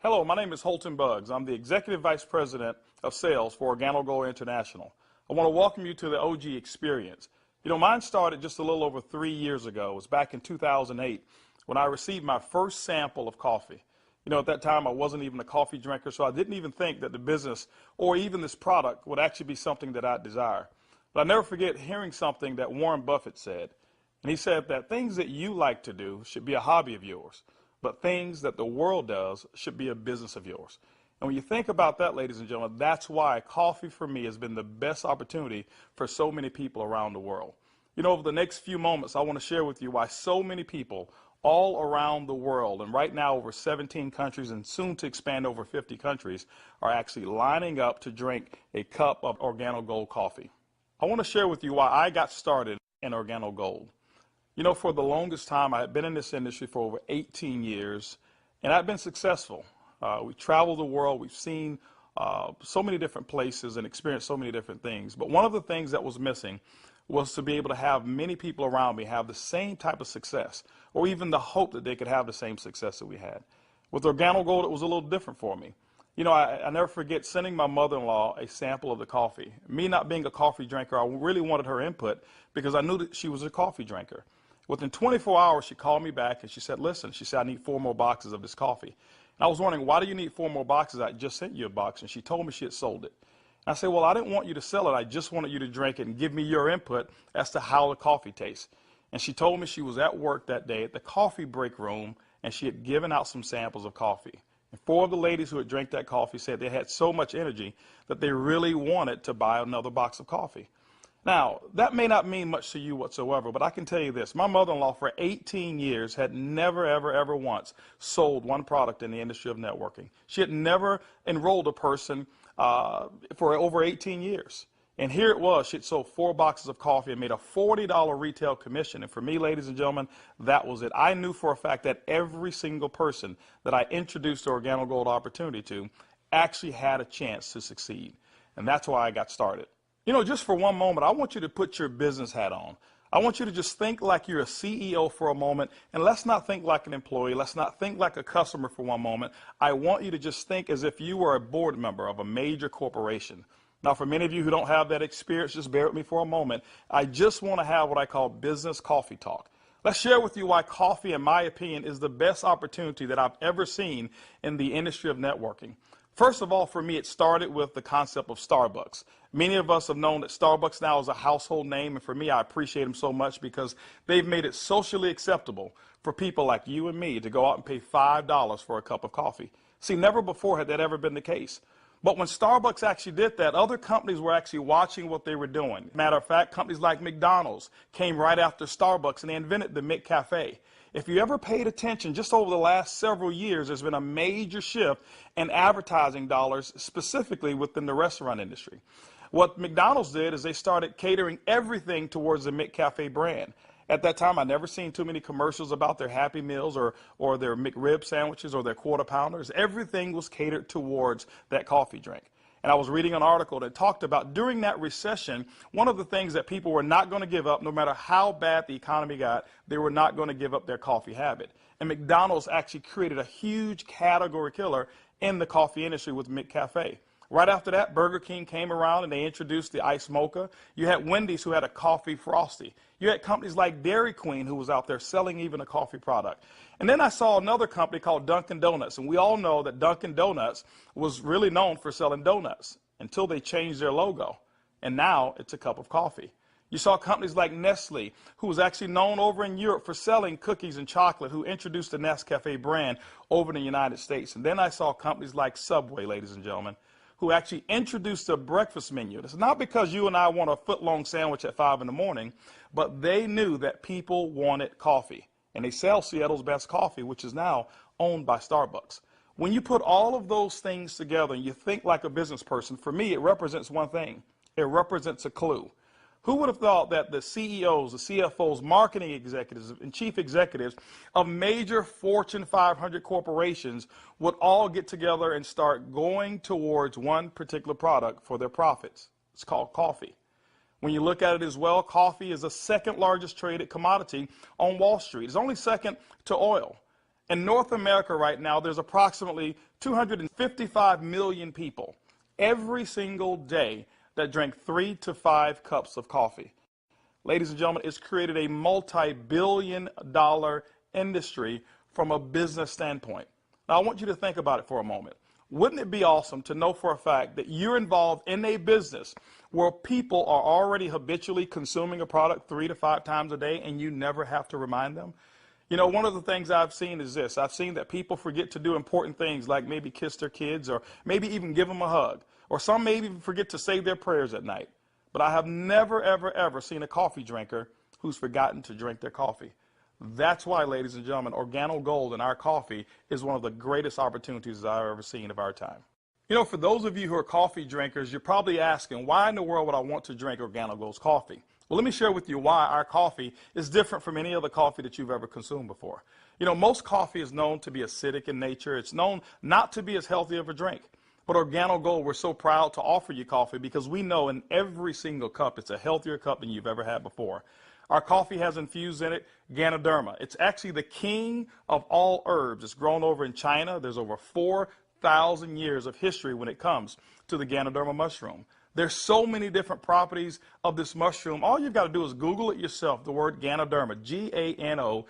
Hello, my name is Holton Buggs. I'm the Executive Vice President of Sales for Organo International. I want to welcome you to the OG experience. Mine started just a little over 3 years ago. It was back in 2008 when I received my first sample of coffee. At that time, I wasn't even a coffee drinker, so I didn't even think that the business or even this product would actually be something that I'd desire. But I'll never forget hearing something that Warren Buffett said. And he said that things that you like to do should be a hobby of yours, but things that the world does should be a business of yours. And when you think about that, ladies and gentlemen, that's why coffee for me has been the best opportunity for so many people around the world. Over the next few moments, I want to share with you why so many people all around the world, and right now over 17 countries and soon to expand over 50 countries, are actually lining up to drink a cup of Organo Gold coffee. I want to share with you why I got started in Organo Gold. For the longest time, I had been in this industry for over 18 years, and I've been successful. We traveled the world. We've seen so many different places and experienced so many different things. But one of the things that was missing was to be able to have many people around me have the same type of success, or even the hope that they could have the same success that we had. With Organo Gold, it was a little different for me. I never forget sending my mother-in-law a sample of the coffee. Me not being a coffee drinker, I really wanted her input because I knew that she was a coffee drinker. Within 24 hours, she called me back and she said, listen, she said, I need 4 more boxes of this coffee. And I was wondering, why do you need 4 more boxes? I just sent you a box. And she told me she had sold it. And I said, well, I didn't want you to sell it. I just wanted you to drink it and give me your input as to how the coffee tastes. And she told me she was at work that day at the coffee break room, and she had given out some samples of coffee. And 4 of the ladies who had drank that coffee said they had so much energy that they really wanted to buy another box of coffee. Now, that may not mean much to you whatsoever, but I can tell you this. My mother-in-law for 18 years had never, ever once sold one product in the industry of networking. She had never enrolled a person for over 18 years. And here it was. She had sold 4 boxes of coffee and made a $40 retail commission. And for me, ladies and gentlemen, that was it. I knew for a fact that every single person that I introduced the Organo Gold opportunity to actually had a chance to succeed. And that's why I got started. Just for one moment, I want you to put your business hat on. I want you to just think like you're a CEO for a moment, and let's not think like an employee. Let's not think like a customer for one moment. I want you to just think as if you were a board member of a major corporation. Now, for many of you who don't have that experience, just bear with me for a moment. I just want to have what I call business coffee talk. Let's share with you why coffee, in my opinion, is the best opportunity that I've ever seen in the industry of networking. First of all, for me, it started with the concept of Starbucks. Many of us have known that Starbucks now is a household name, and for me, I appreciate them so much because they've made it socially acceptable for people like you and me to go out and pay $5 for a cup of coffee. See, never before had that ever been the case. But when Starbucks actually did that, other companies were actually watching what they were doing. Matter of fact, companies like McDonald's came right after Starbucks, and they invented the McCafe. If you ever paid attention, just over the last several years, there's been a major shift in advertising dollars, specifically within the restaurant industry. What McDonald's did is they started catering everything towards the McCafe brand. At that time, I'd never seen too many commercials about their Happy Meals or their McRib sandwiches or their Quarter Pounders. Everything was catered towards that coffee drink. And I was reading an article that talked about during that recession, one of the things that people were not going to give up, no matter how bad the economy got, they were not going to give up their coffee habit. And McDonald's actually created a huge category killer in the coffee industry with McCafe. Right after that, Burger King came around and they introduced the Iced Mocha. You had Wendy's who had a coffee frosty. You had companies like Dairy Queen who was out there selling even a coffee product. And then I saw another company called Dunkin' Donuts. And we all know that Dunkin' Donuts was really known for selling donuts until they changed their logo. And now it's a cup of coffee. You saw companies like Nestle, who was actually known over in Europe for selling cookies and chocolate, who introduced the Nescafe brand over in the United States. And then I saw companies like Subway, ladies and gentlemen, who actually introduced a breakfast menu. It's not because you and I want a foot-long sandwich at 5 in the morning, but they knew that people wanted coffee. And they sell Seattle's best coffee, which is now owned by Starbucks. When you put all of those things together and you think like a business person, for me, it represents one thing. It represents a clue. Who would have thought that the CEOs, the CFOs, marketing executives, and chief executives of major Fortune 500 corporations would all get together and start going towards one particular product for their profits? It's called coffee. When you look at it as well, coffee is the second largest traded commodity on Wall Street. It's only second to oil. In North America right now, there's approximately 255 million people every single day that drink 3 to 5 cups of coffee. Ladies and gentlemen, it's created a multi-billion-dollar industry from a business standpoint. Now, I want you to think about it for a moment. Wouldn't it be awesome to know for a fact that you're involved in a business where people are already habitually consuming a product 3 to 5 times a day and you never have to remind them? You know, one of the things I've seen is this. I've seen that people forget to do important things like maybe kiss their kids or maybe even give them a hug. Or some maybe even forget to say their prayers at night. But I have never, ever, ever seen a coffee drinker who's forgotten to drink their coffee. That's why, ladies and gentlemen, Organo Gold in our coffee is one of the greatest opportunities I've ever seen of our time. You know, for those of you who are coffee drinkers, you're probably asking, why in the world would I want to drink Organo Gold's coffee? Well, let me share with you why our coffee is different from any other coffee that you've ever consumed before. You know, most coffee is known to be acidic in nature. It's known not to be as healthy of a drink. But Organo Gold, we're so proud to offer you coffee because we know in every single cup it's a healthier cup than you've ever had before. Our coffee has infused in it Ganoderma. It's actually the king of all herbs. It's grown over in China. There's over 4,000 years of history when it comes to the Ganoderma mushroom. There's so many different properties of this mushroom. All you've got to do is Google it yourself, the word Ganoderma, G-A-N-O-D-E-R-M-A,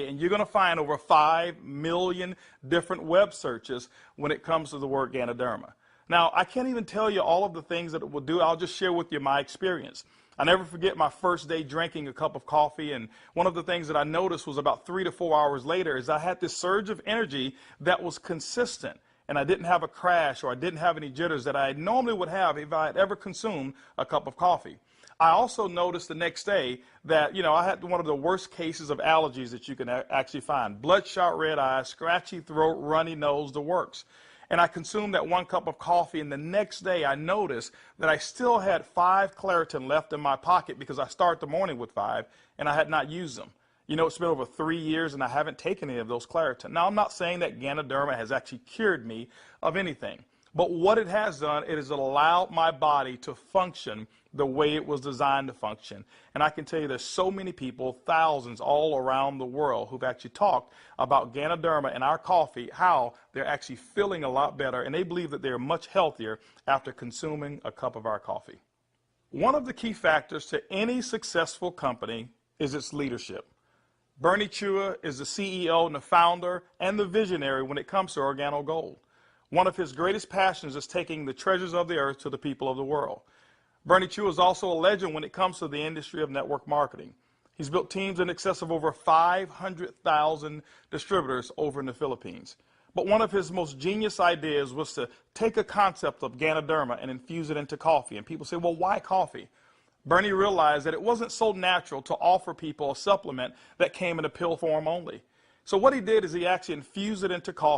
and you're going to find over 5 million different web searches when it comes to the word Ganoderma. Now, I can't even tell you all of the things that it will do. I'll just share with you my experience. I never forget my first day drinking a cup of coffee, and one of the things that I noticed was about 3 to 4 hours later is I had this surge of energy that was consistent, and I didn't have a crash or I didn't have any jitters that I normally would have if I had ever consumed a cup of coffee. I also noticed the next day that, you know, I had one of the worst cases of allergies that you can actually find. Bloodshot red eyes, scratchy throat, runny nose, the works. And I consumed that 1 cup of coffee, and the next day I noticed that I still had 5 Claritin left in my pocket because I start the morning with 5, and I had not used them. You know, it's been over 3 years, and I haven't taken any of those Claritin. Now, I'm not saying that Ganoderma has actually cured me of anything, but what it has done, it has allowed my body to function the way it was designed to function. And I can tell you there's so many people, thousands all around the world, who've actually talked about Ganoderma and our coffee, how they're actually feeling a lot better, and they believe that they're much healthier after consuming a cup of our coffee. One of the key factors to any successful company is its leadership. Bernie Chua is the CEO and the founder and the visionary when it comes to Organo Gold. One of his greatest passions is taking the treasures of the earth to the people of the world. Bernie Chua is also a legend when it comes to the industry of network marketing. He's built teams in excess of over 500,000 distributors over in the Philippines. But one of his most genius ideas was to take a concept of Ganoderma and infuse it into coffee. And people say, well, why coffee? Bernie realized that it wasn't so natural to offer people a supplement that came in a pill form only. So what he did is he actually infused it into coffee.